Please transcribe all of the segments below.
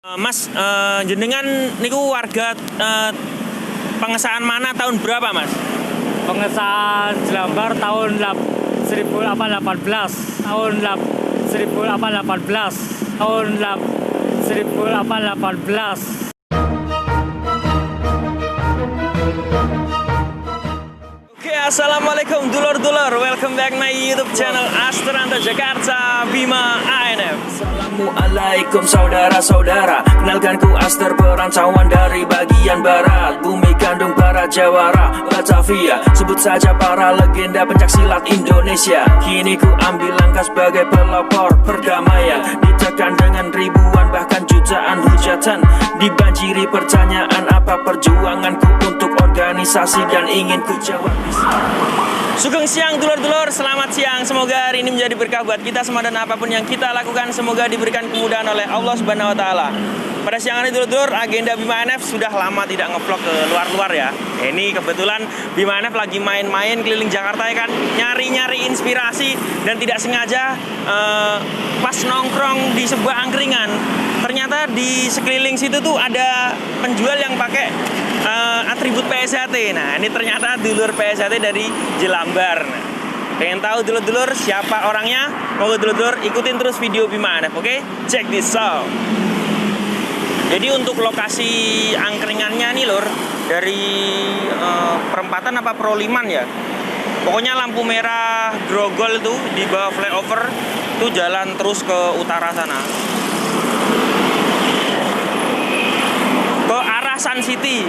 Mas, jenengan niku warga pengesahan mana tahun berapa, Mas? Pengesahan Jelambar tahun 1818 tahun 1818 tahun 1818. Oke, assalamualaikum dulur-dulur, welcome back my YouTube channel Astranta Jakarta Bima ANF. Assalamualaikum saudara-saudara, kenalkan ku Aster, perantauan dari bagian barat, bumi kandung para Jawara, Batavia, sebut saja para legenda pencaksilat Indonesia. Kini ku ambil langkah sebagai pelopor perdamaian, ditekan dengan ribuan bahkan jutaan hujatan, dibanjiri pertanyaan apa perjuanganku untuk organisasi dan ingin ku jawab. Sugeng siang dulur-dulur, selamat siang. Semoga hari ini menjadi berkah buat kita semua dan apapun yang kita lakukan semoga diberikan kemudahan oleh Allah Subhanahu wa taala. Pada siang hari dulur-dulur, agenda Bima ANF sudah lama tidak ngevlog ke luar-luar ya. Ini kebetulan Bima ANF lagi main-main keliling Jakarta ya kan, nyari-nyari inspirasi dan tidak sengaja pas nongkrong di sebuah angkringan, ternyata di sekeliling situ tuh ada penjual yang pakai atribut PSHT. Nah, ini ternyata dulur PSHT dari Jelambar. Nah, pengen tahu dulur-dulur siapa orangnya? Moga dulur-dulur ikutin terus video Bima ANF, oke? Check this out. Jadi untuk lokasi angkringannya nih lur, dari perempatan apa Proliman ya? Pokoknya lampu merah Grogol itu di bawah flyover itu jalan terus ke utara sana. Ke arah Sun City,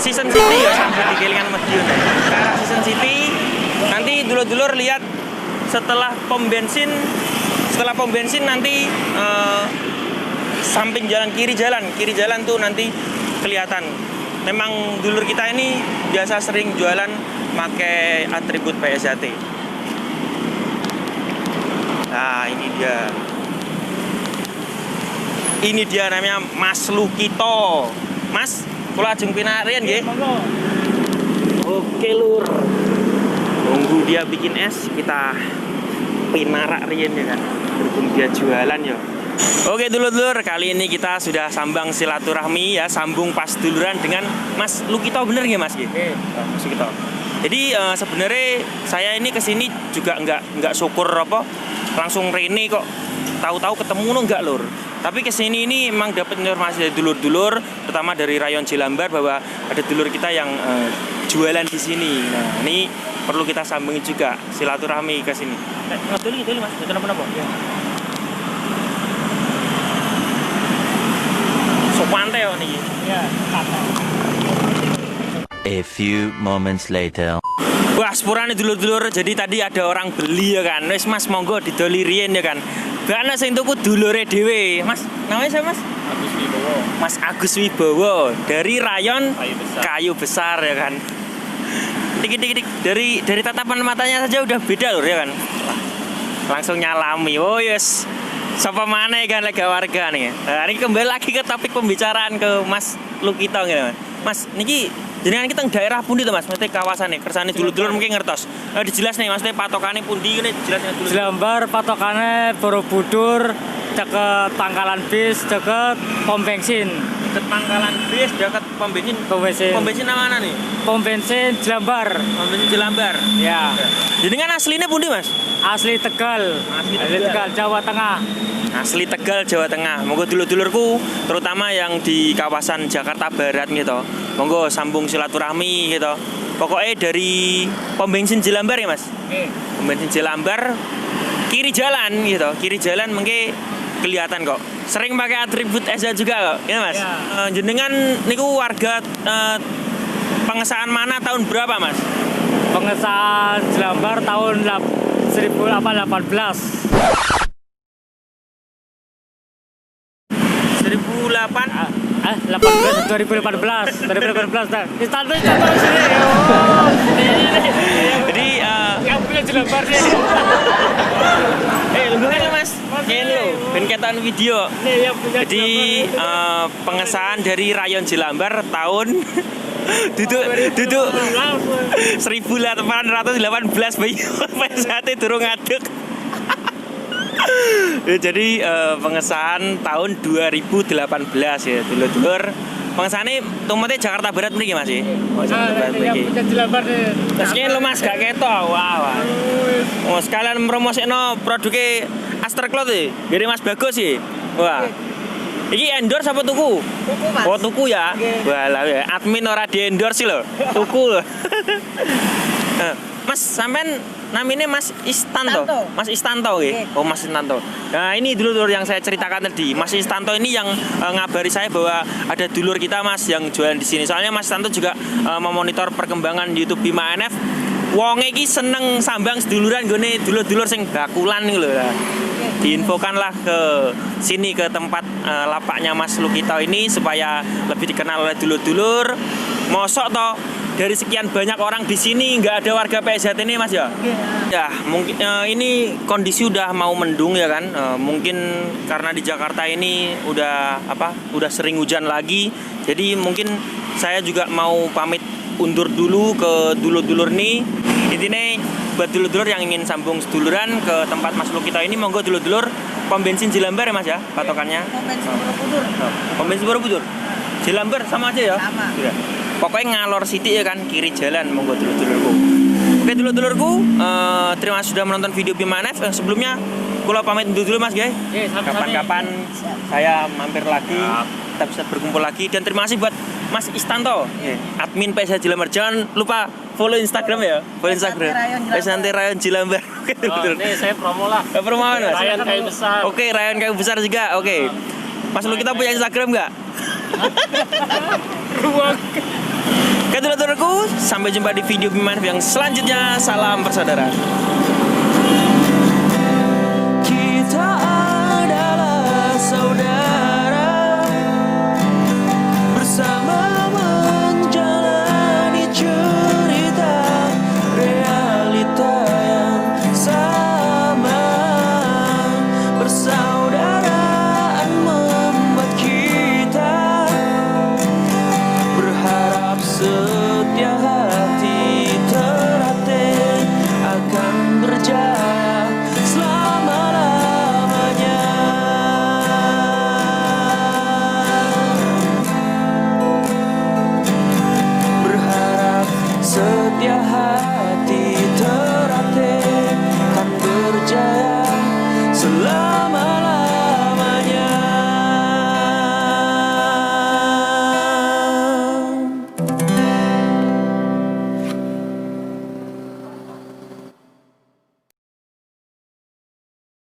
Season City ya, Sun City kelingan Medion. Ke arah Season City, nanti dulur-dulur lihat setelah pom bensin nanti samping jalan kiri jalan tuh nanti kelihatan. Memang dulur kita ini biasa sering jualan pakai atribut PSHT. Nah, ini dia namanya Mas Lukito. Mas, kula ajeng pinarian nggih. Oke lur. Tunggu dia bikin es, kita pinarak riyen ya kan. Berhubung dia jualan ya. Oke dulur-dulur, kali ini kita sudah sambang silaturahmi ya, sambung pas duluran dengan Mas Lukito, bener nggih Mas? Mas Lukito. Jadi sebenarnya saya ini kesini juga nggak syukur apa, langsung rene kok. Tahu-tahu ketemu no enggak lur. Tapi kesini ini emang dapat informasi dari dulur-dulur, terutama dari rayon Jelambar bahwa ada dulur kita yang jualan di sini. Nah, ini perlu kita sambungin juga silaturahmi ke sini. Dulu Mas, kenapa-napa? Ya. Sopante yo niki. Ya, A few moments later. Wah, sepurane dulur-dulur. Jadi tadi ada orang beli ya kan. Wis Mas monggo didoli riyen ya kan. Gak sing tuku dulure dhewe. Mas, namanya siapa Mas? Agus Wibowo. Mas Agus Wibowo dari rayon Kayu Besar ya kan. Dikit-dikit dari tatapan matanya saja udah beda loh ya kan. Langsung nyalami. Oh yes. Siapa mana kan lega warga nih. Nah, ini kembali lagi ke topik pembicaraan ke Mas Lukito gitu. Mas, niki jenengan kita daerah pundi to Mas? Mesti kawasan nih, kersane dulur-dulur mungkin ngertos. Dijelas nih Mas, patokane pundi ngene jelasnya dulu. Jelambar patokane Borobudur, deket pangkalan bis, deket pom bensin. Deket pangkalan bis, deket pom bensin. Pom bensin. Pom bensin mana nih? Pom bensin Jelambar. Pom bensin Jelambar. Ya. Jenengan aslinya pundi Mas? Asli Tegal. Asli Tegal, Jawa Tengah. Asli Tegal, Jawa Tengah. Monggo dulur-dulurku, terutama yang di kawasan Jakarta Barat gitu. Monggo sambung silaturahmi gitu. Pokoknya dari pom bensin Jelambar ya Mas. Pom bensin Jelambar kiri jalan gitu. Kiri jalan mungkin kelihatan kok. Sering pakai atribut ESA juga kok. Ya Mas. Ya. Jenengan niku warga pengesahan mana tahun berapa Mas? Pengesahan Jelambar tahun 1818. 2018 dah. Instantly contoh sini. Jadi Yang punya Jelambar sih. lungguhnya Mas. Ini lho, ben ketan video. Nih yang punya Jadi pengesahan dari rayon Jelambar tahun duduk 1818 bayi PSHT durung ngadeg. Jadi pengesahan tahun 2018 ya, dulur-dulur. Pengesahannya tumutnya Jakarta Barat mriki Mas ya. Oh, Jakarta Barat mriki. Meski lo Mas gak ketok. Wah. Oh, sekalian promosikno produknya Astercloth ya. Dari Mas Bagus ya. Wah. Iki endorse apa tuku? Tuku, Mas. Oh, tuku ya. Walah ya, admin ora di endorse lho. Tuku. Mas, sampean namanya Mas Istanto. Istanto. Mas Istanto nggih. Oh, Mas Istanto. Nah, ini dulur yang saya ceritakan tadi. Mas Istanto ini yang ngabari saya bahwa ada dulur kita Mas yang jualan di sini. Soalnya Mas Istanto juga memonitor perkembangan YouTube Bima NF. Wong iki seneng sambang seduluran gone dulur-dulur sing bakulan nih lho. Diinfokanlah ke sini ke tempat lapaknya Mas Lukito ini supaya lebih dikenal oleh dulur-dulur. Mosok toh dari sekian banyak orang di sini nggak ada warga PSZ ini Mas ya? Ya mungkin ini kondisi udah mau mendung ya kan. Mungkin karena di Jakarta ini udah sering hujan lagi. Jadi mungkin saya juga mau pamit undur dulu ke dulur-dulur nih. Intinya buat dulur-dulur yang ingin sambung seduluran ke tempat Mas Lukito ini, monggo dulur-dulur pom bensin Jelambar ya Mas ya patokannya. Pom bensin Borobudur. Pom bensin Borobudur. Jelambar sama aja ya? Sama. Sudah. Pokoknya ngalor siti ya kan, kiri jalan, monggo dulur-dulurku. Oke dulur-dulurku, terima kasih sudah menonton video Bima NF. Sebelumnya kula pamit undur dulu Mas guys. Kapan-kapan saya mampir lagi, kita bisa berkumpul lagi. Dan terima kasih buat Mas Istanto, admin PSH Jelambar. Jangan lupa follow Instagram ya, follow Instagram. PSH Rayon Jelambar. Ini saya promo lah. Promo Mas. Rayon Kayu Besar. Oke, Rayon Kayu Besar juga. Oke. Mas lu kita punya Instagram nggak? Oke dulur-dulurku, sampai jumpa di video Bima NF yang selanjutnya. Salam persaudaraan.